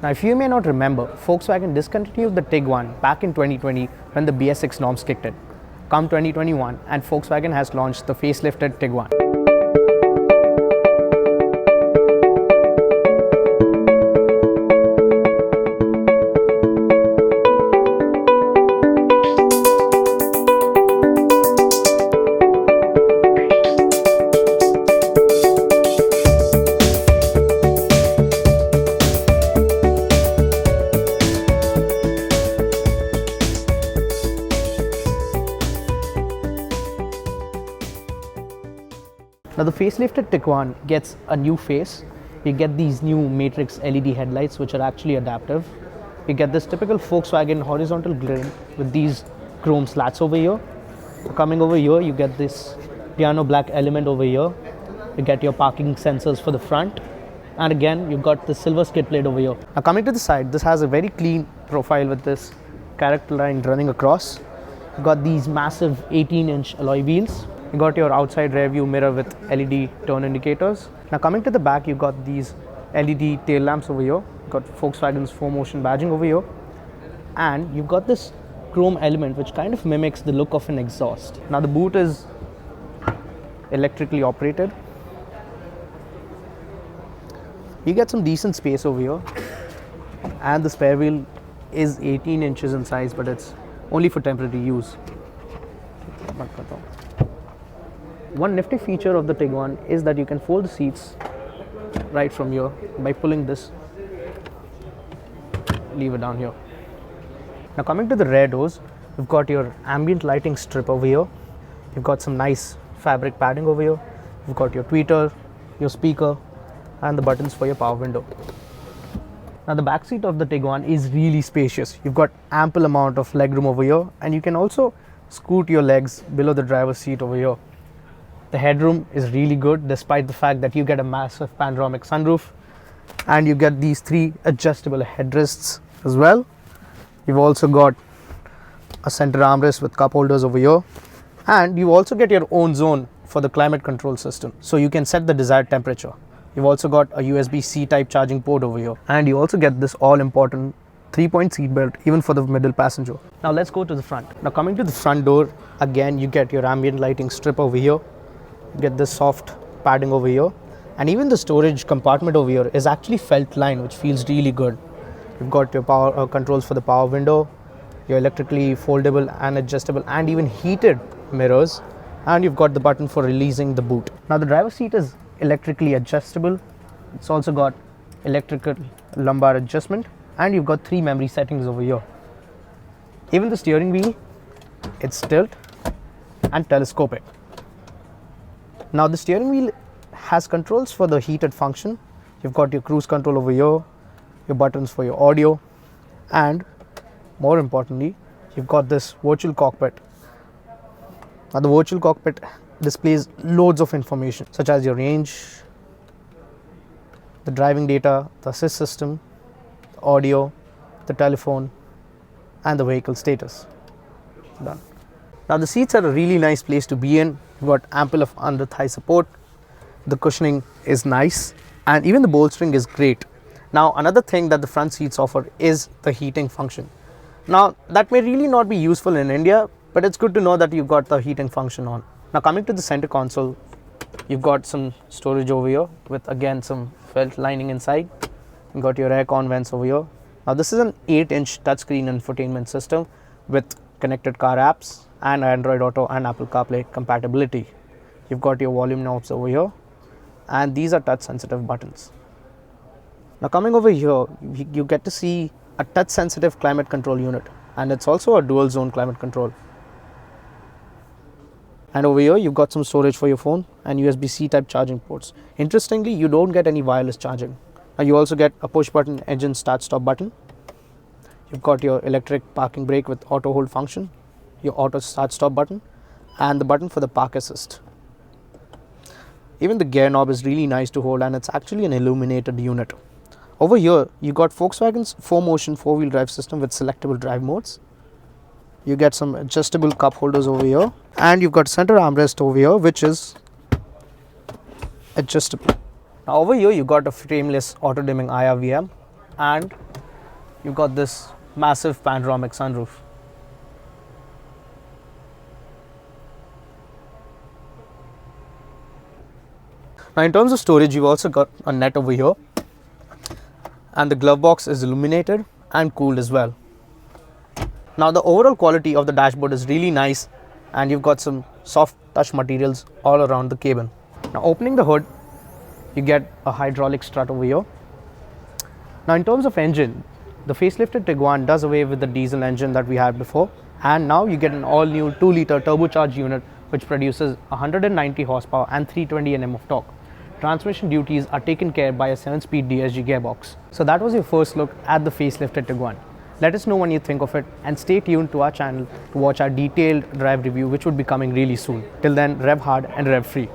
Now, if you may not remember, Volkswagen discontinued the Tiguan back in 2020 when the BS6 norms kicked in. Come 2021, and Volkswagen has launched the facelifted Tiguan. Now the facelifted Tiguan gets a new face. You get these new matrix LED headlights which are actually adaptive. You get this typical Volkswagen horizontal grille with these chrome slats over here. Coming over here, you get this piano black element over here. You get your parking sensors for the front. And again, you've got the silver skid plate over here. Now coming to the side, this has a very clean profile with this character line running across. You've got these massive 18-inch alloy wheels. You got your outside rear view mirror with LED turn indicators. Now coming to the back, you've got these LED tail lamps over here. You've got Volkswagen's 4Motion badging over here. And you've got this chrome element which kind of mimics the look of an exhaust. Now the boot is electrically operated. You get some decent space over here. And the spare wheel is 18 inches in size, but it's only for temporary use. One nifty feature of the Tiguan is that you can fold the seats right from here by pulling this lever down here. Now coming to the rear doors, you've got your ambient lighting strip over here. You've got some nice fabric padding over here. You've got your tweeter, your speaker, and the buttons for your power window. Now the back seat of the Tiguan is really spacious. You've got ample amount of legroom over here, and you can also scoot your legs below the driver's seat over here. The headroom is really good despite the fact that you get a massive panoramic sunroof, and you get these 3 adjustable headrests as well. You've also got a center armrest with cup holders over here, and you also get your own zone for the climate control system, so you can set the desired temperature. You've also got a USB-C type charging port over here, and you also get this all important 3-point seat belt even for the middle passenger. Now let's go to the front. Now coming to the front door, again you get your ambient lighting strip over here. You get this soft padding over here, and even the storage compartment over here is actually felt line, which feels really good. You've got your power controls for the power window, your electrically foldable and adjustable and even heated mirrors, and you've got the button for releasing the boot. Now the driver's seat is electrically adjustable. It's also got electrical lumbar adjustment, and you've got 3 memory settings over here. Even the steering wheel, it's tilt and telescopic. Now the steering wheel has controls for the heated function. You've got your cruise control over here, your buttons for your audio, and more importantly, you've got this virtual cockpit. Now the virtual cockpit displays loads of information such as your range, the driving data, the assist system, the audio, the telephone, and the vehicle status. Done. Now the seats are a really nice place to be in. You've got ample of under thigh support. The cushioning is nice, and even the bolstering is great. Now another thing that the front seats offer is the heating function. Now that may really not be useful in India, but it's good to know that you've got the heating function on. Now coming to the center console, you've got some storage over here with again some felt lining inside. You've got your air con vents over here. Now this is an 8-inch touchscreen infotainment system with connected car apps and Android Auto and Apple CarPlay compatibility. You've got your volume knobs over here, and these are touch sensitive buttons. Now coming over here, you get to see a touch sensitive climate control unit, and it's also a dual zone climate control. And over here you've got some storage for your phone and USB-C type charging ports. Interestingly, you don't get any wireless charging. Now you also get a push button engine start stop button. You've got your electric parking brake with auto hold function, your auto start stop button, and the button for the park assist. Even the gear knob is really nice to hold, and it's actually an illuminated unit. Over here you got Volkswagen's 4Motion 4-wheel drive system with selectable drive modes. You get some adjustable cup holders over here, and you've got center armrest over here which is adjustable. Now over here you got a frameless auto dimming IR VM, and you've got this massive panoramic sunroof. Now in terms of storage, you've also got a net over here, and the glove box is illuminated and cooled as well. Now the overall quality of the dashboard is really nice, and you've got some soft touch materials all around the cabin. Now opening the hood, you get a hydraulic strut over here. Now in terms of engine, the facelifted Tiguan does away with the diesel engine that we had before, and now you get an all new 2-liter turbocharged unit which produces 190 horsepower and 320 Nm of torque. Transmission duties are taken care by a 7-speed DSG gearbox. So that was your first look at the facelifted Tiguan. Let us know what you think of it, and stay tuned to our channel to watch our detailed drive review, which would be coming really soon. Till then, rev hard and rev free.